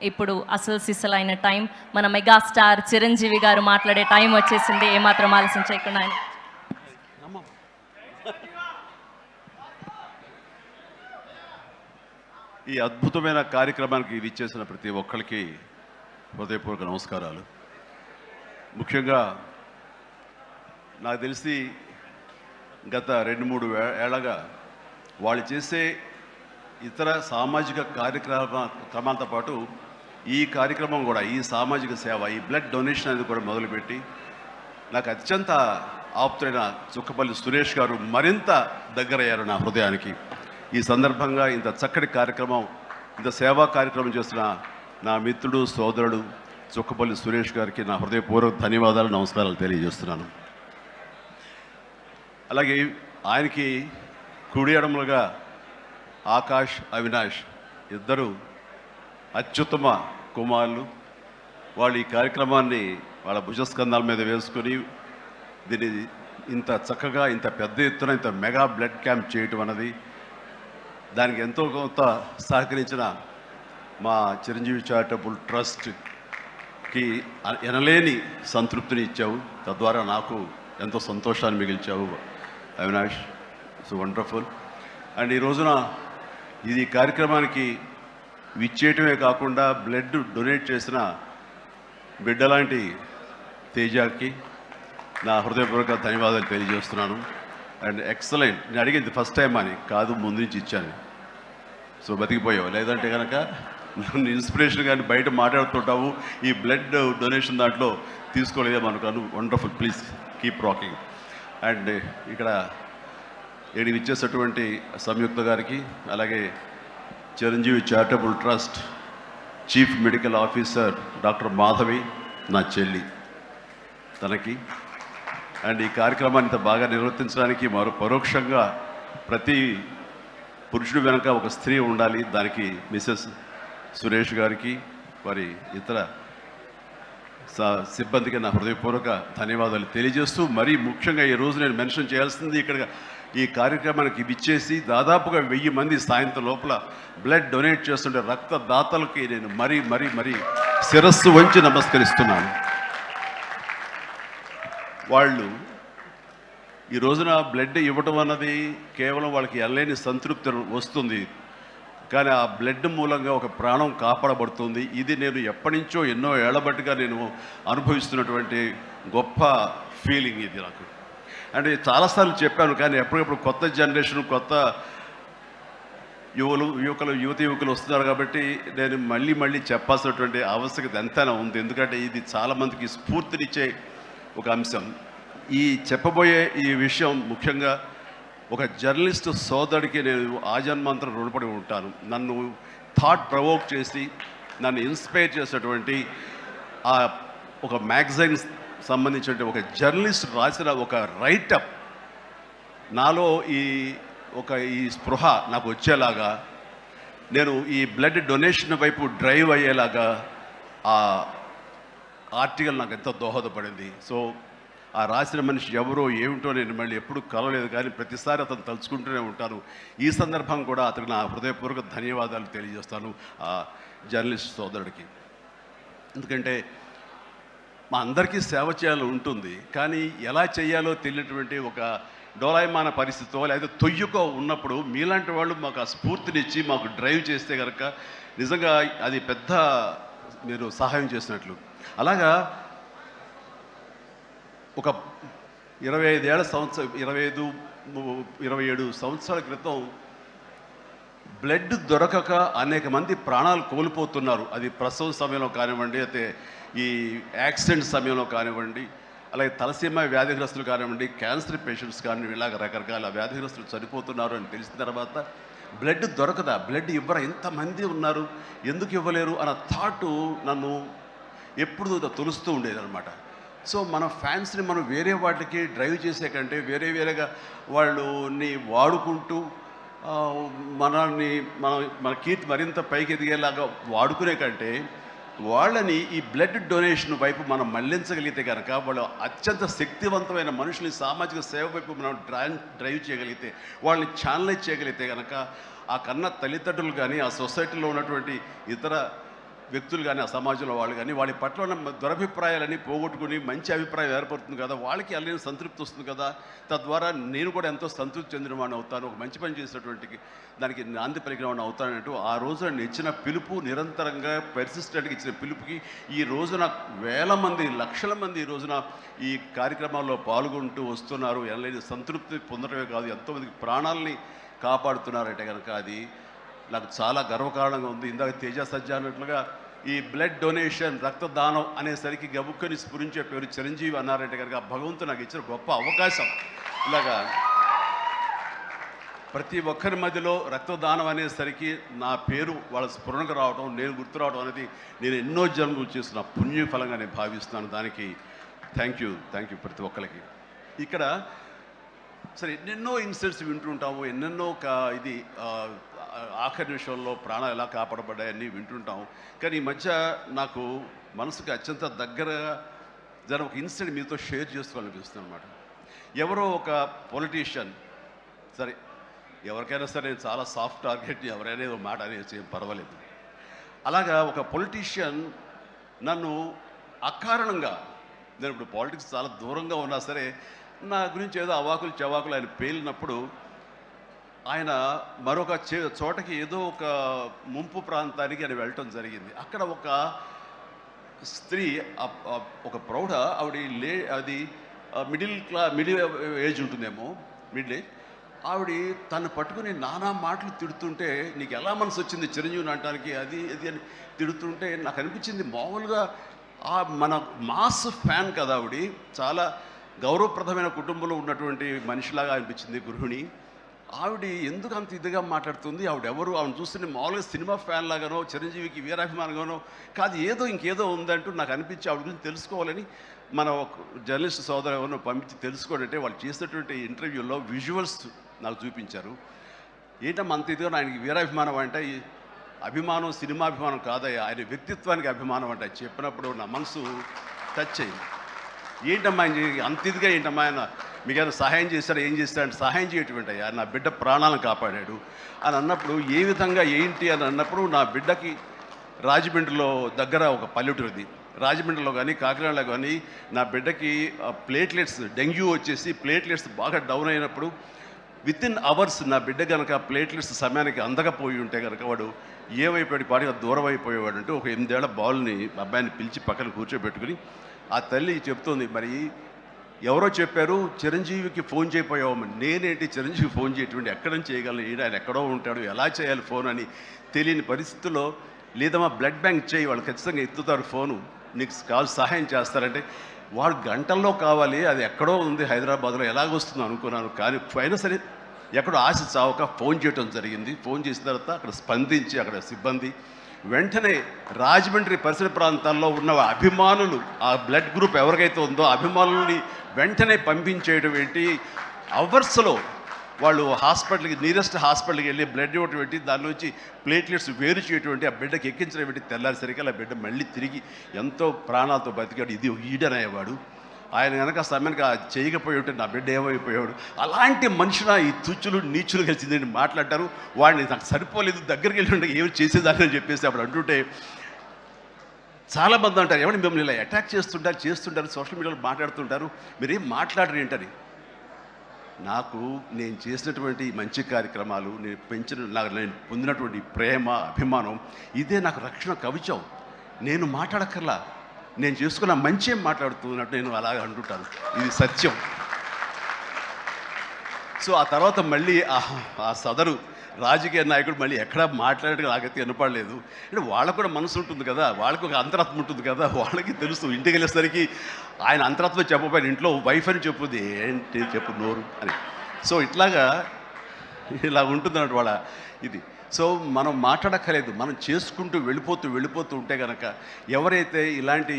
ఇప్పుడు అసలు సిసలైన టైం మన మెగాస్టార్ చిరంజీవి గారు మాట్లాడే టైం వచ్చేసింది. ఏమాత్రం ఆలస్యం చేయకుండా ఆయన ఈ అద్భుతమైన కార్యక్రమానికి విచ్చేసిన ప్రతి ఒక్కరికి హృదయపూర్వక నమస్కారాలు. ముఖ్యంగా నాకు తెలిసి గత 2-3 ఏళ్ళగా వాళ్ళు చేసే ఇతర సామాజిక కార్యక్రమాలతో పాటు ఈ కార్యక్రమం కూడా, ఈ సామాజిక సేవ, ఈ బ్లడ్ డొనేషన్ అనేది కూడా మొదలుపెట్టి నాకు అత్యంత ఆప్తుడైన చుక్కపల్లి సురేష్ గారు మరింత దగ్గరయ్యారు నా హృదయానికి. ఈ సందర్భంగా ఇంత చక్కటి కార్యక్రమం, ఇంత సేవా కార్యక్రమం చేస్తున్న నా మిత్రుడు, సోదరుడు చుక్కపల్లి సురేష్ గారికి నా హృదయపూర్వక ధన్యవాదాలు, నమస్కారాలు తెలియజేస్తున్నాను. అలాగే ఆయనకి కుడి ఎడమలుగా ఆకాష్, అవినాష్ ఇద్దరు అత్యుత్తమ కుమారులు. వాళ్ళు ఈ కార్యక్రమాన్ని వాళ్ళ భుజస్కంధాల మీద వేసుకొని దీన్ని ఇంత చక్కగా, ఇంత పెద్ద ఎత్తున, ఇంత మెగా బ్లడ్ క్యాంప్ చేయటం అన్నది, దానికి ఎంతో కొంత సహకరించిన మా చిరంజీవి చారిటబుల్ ట్రస్ట్కి ఎనలేని సంతృప్తిని ఇచ్చావు. తద్వారా నాకు ఎంతో సంతోషాన్ని మిగిల్చావు అవినాష్. So wonderful. అండ్ ఈ రోజున ఇది కార్యక్రమానికి విచ్చేయటమే కాకుండా బ్లడ్ డొనేట్ చేసిన బిడ్డలాంటి తేజాకి నా హృదయపూర్వక ధన్యవాదాలు తెలియజేస్తున్నాను. And excellent. నేను అడిగింది ఫస్ట్ టైం అని కాదు, ముందు నుంచి ఇచ్చాను. సో బతికిపోయావు. లేదంటే కనుక నన్ను ఇన్స్పిరేషన్ కానీ బయట మాట్లాడుతుంటావు, ఈ బ్లడ్ డొనేషన్ దాంట్లో తీసుకోలేదేమనుకోను. Wonderful. Please keep rocking. And ఇక్కడ ఏడి ఇచ్చేసినటువంటి సంయుక్త గారికి, అలాగే Chiranjeevi charitable trust chief medical officer doctor Madhavi, నా చెల్లి, తనకి, అండ్ ఈ కార్యక్రమాన్ని ఇంత బాగా నిర్వర్తించడానికి మరో పరోక్షంగా ప్రతి పురుషుడు వెనుక ఒక స్త్రీ ఉండాలి, దానికి మిసెస్ సురేష్ గారికి, వారి ఇతర సిబ్బందికి నా హృదయపూర్వక ధన్యవాదాలు తెలియజేస్తూ, మరీ ముఖ్యంగా ఈరోజు నేను మెన్షన్ చేయాల్సింది, ఇక్కడ ఈ కార్యక్రమానికి విచ్చేసి దాదాపుగా 1000 మంది సాయంత్రం లోపల బ్లడ్ డొనేట్ చేస్తుంటే రక్తదాతలకి నేను మరీ మరీ మరీ శిరస్సు వంచి నమస్కరిస్తున్నాను. వాళ్ళు ఈ రోజున బ్లడ్ ఇవ్వటం అన్నది కేవలం వాళ్ళకి ఎనలేని సంతృప్తి వస్తుంది, కానీ ఆ బ్లడ్ మూలంగా ఒక ప్రాణం కాపాడబడుతుంది. ఇది నేను ఎప్పటి నుంచో ఎన్నో ఏళ్లబట్టిగా నేను అనుభవిస్తున్నటువంటి గొప్ప ఫీలింగ్ ఇది నాకు. అంటే చాలాసార్లు చెప్పాను, కానీ ఎప్పటికప్పుడు కొత్త జనరేషన్, కొత్త యువకులు వస్తున్నారు కాబట్టి నేను మళ్ళీ చెప్పాల్సినటువంటి ఆవశ్యకత ఎంతైనా ఉంది. ఎందుకంటే ఇది చాలామందికి స్ఫూర్తినిచ్చే ఒక అంశం. ఈ చెప్పబోయే ఈ విషయం ముఖ్యంగా ఒక జర్నలిస్టు సోదరుడికి నేను ఆజన్మాంతరం రుణపడి ఉంటాను. నన్ను థాట్ ప్రవోక్ చేసి నన్ను ఇన్స్పైర్ చేసినటువంటి ఆ ఒక మ్యాగజైన్ సంబంధించిన ఒక జర్నలిస్ట్ రాసిన ఒక రైటప్ నాలో ఈ స్పృహ నాకు వచ్చేలాగా, నేను ఈ బ్లడ్ డొనేషన్ వైపు డ్రైవ్ అయ్యేలాగా ఆ ఆర్టికల్ నాకు ఎంతో దోహదపడింది. సో ఆ రాసిన మనిషి ఎవరో ఏమిటో నేను మళ్ళీ ఎప్పుడు కలవలేదు, కానీ ప్రతిసారి అతను తలుచుకుంటూనే ఉంటాను. ఈ సందర్భం కూడా అతనికి నా హృదయపూర్వక ధన్యవాదాలు తెలియజేస్తాను ఆ జర్నలిస్ట్ సోదరుడికి. ఎందుకంటే మా అందరికీ సేవ చేయాలని ఉంటుంది, కానీ ఎలా చేయాలో తెలియనటువంటి ఒక డోలాయమాన పరిస్థితితో లేదా తొయ్యుకో ఉన్నప్పుడు మీలాంటి వాళ్ళు మాకు ఆ స్ఫూర్తినిచ్చి మాకు డ్రైవ్ చేస్తే కనుక నిజంగా అది పెద్ద మీరు సహాయం చేసినట్లు. అలాగా ఒక 27 సంవత్సరాల క్రితం బ్లడ్ దొరకక అనేక మంది ప్రాణాలు కోల్పోతున్నారు. అది ప్రసవ సమయంలో కానివ్వండి, అయితే ఈ యాక్సిడెంట్ సమయంలో కానివ్వండి, అలాగే తలసీమ వ్యాధిగ్రస్తులు కానివ్వండి, క్యాన్సర్ పేషెంట్స్ కానివ్వండి, ఇలాగ రకరకాల వ్యాధిగ్రస్తులు చనిపోతున్నారు అని తెలిసిన తర్వాత బ్లడ్ దొరకదా, బ్లడ్ ఇవ్వరా, ఎంతమంది ఉన్నారు, ఎందుకు ఇవ్వలేరు అన్న థాటు నన్ను ఎప్పుడు తొలుస్తూ ఉండేదన్నమాట. సో మన ఫ్యాన్స్ని మనం వేరే వాటికి డ్రైవ్ చేసే కంటే వేరేగా వాళ్ళని వాడుకుంటూ మన కీర్తి మరింత పైకి ఎదిగేలాగా వాడుకునే కంటే వాళ్ళని ఈ బ్లడ్ డొనేషన్ వైపు మనం మళ్లించగలిగితే కనుక, వాళ్ళు అత్యంత శక్తివంతమైన మనుషుల్ని సామాజిక సేవ వైపు మనం డ్రైవ్ చేయగలిగితే, వాళ్ళని ఛానలైజ్ చేయగలిగితే కనుక, ఆ కన్న తల్లిదండ్రులు కానీ, ఆ సొసైటీలో ఉన్నటువంటి ఇతర వ్యక్తులు కానీ, ఆ సమాజంలో వాళ్ళు కానీ వాళ్ళ పట్ల ఉన్న దురభిప్రాయాలని పోగొట్టుకుని మంచి అభిప్రాయం ఏర్పడుతుంది కదా, వాళ్ళకి అల్లని సంతృప్తి వస్తుంది కదా, తద్వారా నేను కూడా ఎంతో సంతృప్తి చెందిన వాడిని అవుతాను, ఒక మంచి పని చేసినటువంటి దానికి నాంది పలికిన వాడిని అవుతానంటూ ఆ రోజు నేను ఇచ్చిన పిలుపు, నిరంతరంగా పెర్సిస్టెంట్గా ఇచ్చిన పిలుపుకి ఈ రోజున వేల మంది, లక్షల మంది ఈ రోజున ఈ కార్యక్రమాల్లో పాల్గొంటూ వస్తున్నారు. ఎనలేని సంతృప్తి పొందడమే కాదు, ఎంతోమందికి ప్రాణాలని కాపాడుతున్నారంటే కనుక అది నాకు చాలా గర్వకారణంగా ఉంది. ఇందాక తేజ సజ్జ అన్నట్లుగా ఈ బ్లడ్ డొనేషన్, రక్తదానం అనేసరికి గబుక్కని స్ఫురించే పేరు చిరంజీవి అన్నారంటే కనుక భగవంతుడు నాకు ఇచ్చిన గొప్ప అవకాశం. ఇలాగా ప్రతి ఒక్కరి మధ్యలో రక్తదానం అనేసరికి నా పేరు వాళ్ళ స్ఫురణకు రావడం, నేను గుర్తు రావడం అనేది నేను ఎన్నో జన్మలు చేసిన పుణ్య ఫలంగా నేను భావిస్తున్నాను. దానికి థ్యాంక్ యూ ప్రతి ఒక్కరికి. ఇక్కడ సరే ఎన్నెన్నో ఇన్సిడెంట్స్ వింటుంటాము, ఎన్నెన్నో ఇది ఆఖరి నిమిషంలో ప్రాణాలు ఎలా కాపాడబడ్డాయని వింటుంటాం. కానీ ఈ మధ్య నాకు మనసుకు అత్యంత దగ్గరగా జరిగిన ఒక ఇన్సిడెంట్ మీతో షేర్ చేసుకోవాలనిపిస్తుంది అనమాట. ఎవరో ఒక పొలిటీషియన్, సరే ఎవరికైనా సరే నేను చాలా సాఫ్ట్ టార్గెట్, ఎవరైనా ఏదో మాట అనేసి ఏం పర్వాలేదు. అలాగా ఒక పొలిటీషియన్ నన్ను అకారణంగా, నేను ఇప్పుడు పాలిటిక్స్ చాలా దూరంగా ఉన్నా సరే నా గురించి ఏదో అవాకులు చవాకులు ఆయన పేలినప్పుడు ఆయన మరొక చోటకి ఏదో ఒక ముంపు ప్రాంతానికి ఆయన వెళ్ళటం జరిగింది. అక్కడ ఒక స్త్రీ, ఒక ప్రౌఢ ఆవిడ అది మిడిల్ ఏజ్ ఉంటుందేమో, మిడిల్ ఏజ్ ఆవిడ తను పట్టుకుని నానా మాటలు తిడుతుంటే, నీకు ఎలా మనసు వచ్చింది చిరంజీవిని అంటానికి, అది అని తిడుతుంటే నాకు అనిపించింది మామూలుగా మన మాస్ ఫ్యాన్ కదా ఆవిడ, చాలా గౌరవప్రదమైన కుటుంబంలో ఉన్నటువంటి మనిషిలాగా అనిపించింది గృహిణి. ఆవిడ ఎందుకు అంత ఇదిగా మాట్లాడుతుంది, ఆవిడెవరు, ఆవిడ చూస్తుంటే మామూలుగా సినిమా ఫ్యాన్ లాగానో చిరంజీవికి వీరాభిమానంగానో కాదు, ఇంకేదో ఉందంటూ నాకు అనిపించి ఆవిడ గురించి తెలుసుకోవాలని మన ఒక జర్నలిస్ట్ సోదరు ఎవరినో పంపించి తెలుసుకోవాలంటే వాళ్ళు చేసినటువంటి ఇంటర్వ్యూలో విజువల్స్ నాకు చూపించారు. ఏంటమ్మా అంత ఇదిగా ఆయనకి వీరాభిమానం అంటే, అభిమానం సినిమాభిమానం కాదయ్యా, ఆయన వ్యక్తిత్వానికి అభిమానం అంటే చెప్పినప్పుడు నా మనసు టచ్ అయింది. ఏంటమ్మా అంత ఇదిగా ఏంటమ్మా ఆయన మీకు ఏమైనా సహాయం చేశాడు, ఏం చేస్తాడంటే సహాయం చేయటువంటి అయ్యా, నా బిడ్డ ప్రాణాలను కాపాడాడు అని అన్నప్పుడు, ఏ విధంగా ఏంటి అని అన్నప్పుడు, నా బిడ్డకి రాజమండ్రిలో దగ్గర ఒక పల్లెటూరుది, రాజమండ్రిలో కానీ కాకినాడలో కానీ నా బిడ్డకి ప్లేట్లెట్స్, డెంగ్యూ వచ్చేసి ప్లేట్లెట్స్ బాగా డౌన్ అయినప్పుడు వితిన్ అవర్స్ నా బిడ్డ కనుక ప్లేట్లెట్స్ సమయానికి అందకపోయి ఉంటే కనుక వాడు ఏమైపోయాడు, పాటిగా దూరం అయిపోయేవాడు. అంటే ఒక 8 ఏళ్ల బాలుని అబ్బాయిని పిలిచి పక్కన కూర్చోబెట్టుకుని ఆ తల్లి చెప్తోంది, మరి ఎవరో చెప్పారు చిరంజీవికి ఫోన్ చేయపోయావమ్మని. నేనేంటి చిరంజీవి ఫోన్ చేయటువంటి, ఎక్కడ నుంచి చేయగలను, ఆయన ఎక్కడో ఉంటాడు, ఎలా చేయాలి ఫోన్ అని తెలియని పరిస్థితుల్లో, లేదమ్మా బ్లడ్ బ్యాంక్ చేయి, వాళ్ళు ఖచ్చితంగా ఎత్తుతారు ఫోను, నీకు కావాలి సహాయం చేస్తారంటే, వాడు గంటల్లో కావాలి, అది ఎక్కడో ఉంది హైదరాబాద్లో, ఎలాగొస్తుందో అనుకున్నాను. కానీ అయినా సరే ఎక్కడో ఆశ చావక ఫోన్ చేయడం జరిగింది. ఫోన్ చేసిన తర్వాత అక్కడ స్పందించి అక్కడ సిబ్బంది వెంటనే రాజమండ్రి పరిసర ప్రాంతాల్లో ఉన్న అభిమానులు, ఆ బ్లడ్ గ్రూప్ ఎవరికైతే ఉందో అభిమానుల్ని వెంటనే పంపించేయడం ఏంటి, అవర్స్లో వాళ్ళు హాస్పిటల్కి, నియరెస్ట్ హాస్పిటల్కి వెళ్ళి బ్లడ్ ఇవ్వటం ఏంటి, దాని నుంచి ప్లేట్లెట్స్ వేరు చేయటువంటి, ఆ బిడ్డకి ఎక్కించడం ఏంటి, తెల్లారిసరికి ఆ బిడ్డ మళ్ళీ తిరిగి ఎంతో ప్రాణాలతో బతికాడు. ఇది ఈడనేవాడు. ఆయన కనుక సమయానికి చేయకపోయి ఉంటే నా బిడ్డ ఏమైపోయాడు. అలాంటి మనుషుల ఈ తుచ్చులు నీచులు కలిసిందని మాట్లాడతారు. వాడిని నాకు సరిపోలేదు, దగ్గరికి వెళ్ళి ఉంటే ఏమి చేసేదాన్ని అని చెప్పేసి అప్పుడు అంటుంటే చాలామంది అంటారు, ఏమని మిమ్మల్ని ఇలా అటాక్ చేస్తుంటారు సోషల్ మీడియాలో మాట్లాడుతుంటారు, మీరేం మాట్లాడరు ఏంటని. నాకు నేను చేసినటువంటి మంచి కార్యక్రమాలు, నేను పొందినటువంటి ప్రేమ, అభిమానం, ఇదే నాకు రక్షణ కవచం. నేను మాట్లాడక్కర్లా, నేను చేసుకున్న మంచి ఏం మాట్లాడుతున్నట్టు నేను అలాగే అంటుంటాను, ఇది సత్యం. సో ఆ తర్వాత మళ్ళీ ఆ సదరు రాజకీయ నాయకుడు మళ్ళీ ఎక్కడా మాట్లాడేది నాకైతే వినపడలేదు. అంటే వాళ్ళకు కూడా మనసు ఉంటుంది కదా, వాళ్ళకు ఒక అంతరాత్మ ఉంటుంది కదా, వాళ్ళకి తెలుసు. ఇంటికి వెళ్ళేసరికి ఆయన అంతరాత్మ చెప్పబోయిన ఇంట్లో వైఫ్ అని చెప్పుది, ఏంటి చెప్పు నోరు అని. సో ఇట్లాగా ఇలా ఉంటుంది అన్నట్టు వాళ్ళ ఇది. సో మనం మాట్లాడక్కర్లేదు, మనం చేసుకుంటూ వెళ్ళిపోతూ ఉంటే కనుక ఎవరైతే ఇలాంటి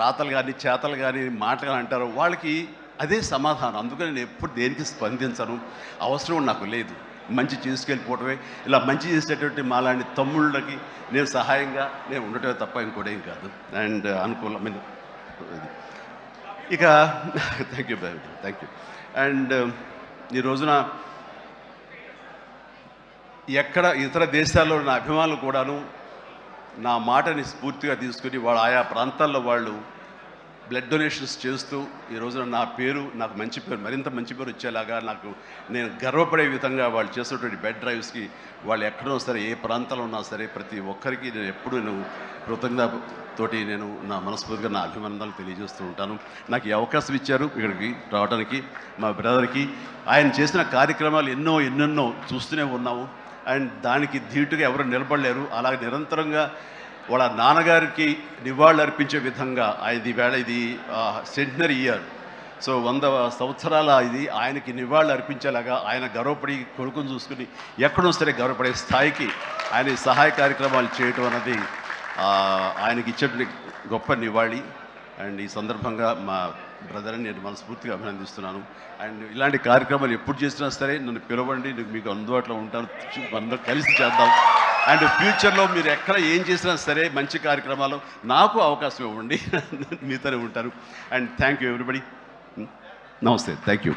రాతలు కానీ చేతలు కానీ మాటలు అంటారో వాళ్ళకి అదే సమాధానం. అందుకని నేను ఎప్పుడు దేనికి స్పందించను, అవసరం నాకు లేదు. మంచి చేసుకెళ్ళిపోవటమే, ఇలా మంచి చేసేటటువంటి మాలాంటి తమ్ముళ్ళకి నేను సహాయంగా నేను ఉండటమే తప్ప ఇంకోటి ఏం కాదు. అండ్ అనుకూలమైన ఇక థ్యాంక్ యూ. అండ్ ఈ రోజున ఎక్కడ ఇతర దేశాల్లో ఉన్న అభిమానులు కూడాను నా మాటని స్ఫూర్తిగా తీసుకుని వాళ్ళు ఆయా ప్రాంతాల్లో వాళ్ళు బ్లడ్ డొనేషన్స్ చేస్తూ ఈ రోజున నా పేరు, నాకు మంచి పేరు, మరింత మంచి పేరు వచ్చేలాగా నేను గర్వపడే విధంగా వాళ్ళు చేసేటువంటి బెడ్ డ్రైవ్స్కి వాళ్ళు ఎక్కడో సరే, ఏ ప్రాంతంలో ఉన్నా సరే, ప్రతి ఒక్కరికి నేను ఎప్పుడు కృతజ్ఞతతోటి నేను నా మనస్ఫూర్తిగా నా అభినందనలు తెలియజేస్తూ ఉంటాను. నాకు ఈ అవకాశం ఇచ్చారు ఇక్కడికి రావడానికి, మా బ్రదర్కి. ఆయన చేసిన కార్యక్రమాలు ఎన్నెన్నో చూస్తూనే ఉన్నాము. అండ్ దానికి ధీటుగా ఎవరు నిలబడలేరు. అలాగే నిరంతరంగా వాళ్ళ నాన్నగారికి నివాళులు అర్పించే విధంగా ఇది సెంటనరీ ఇయర్. సో 100 సంవత్సరాల ఇది ఆయనకి నివాళులు అర్పించేలాగా ఆయన గర్వపడి కొడుకుని చూసుకుని ఎక్కడో సరే గర్వపడే స్థాయికి ఆయన సహాయ కార్యక్రమాలు చేయటం అన్నది ఆయనకి ఇచ్చేటువంటి గొప్ప నివాళి. అండ్ ఈ సందర్భంగా మా బ్రదర్ని నేను మనస్ఫూర్తిగా అభినందిస్తున్నాను. అండ్ ఇలాంటి కార్యక్రమాలు ఎప్పుడు చేసినా సరే నన్ను పిలవండి, మీకు అందుబాటులో ఉంటాను, అందరూ కలిసి చేద్దాం. అండ్ ఫ్యూచర్లో మీరు ఎక్కడ ఏం చేసినా సరే మంచి కార్యక్రమాలు నాకు అవకాశం ఇవ్వండి, మీతోనే ఉంటాను. And thank you everybody. నమస్తే, థ్యాంక్ యూ.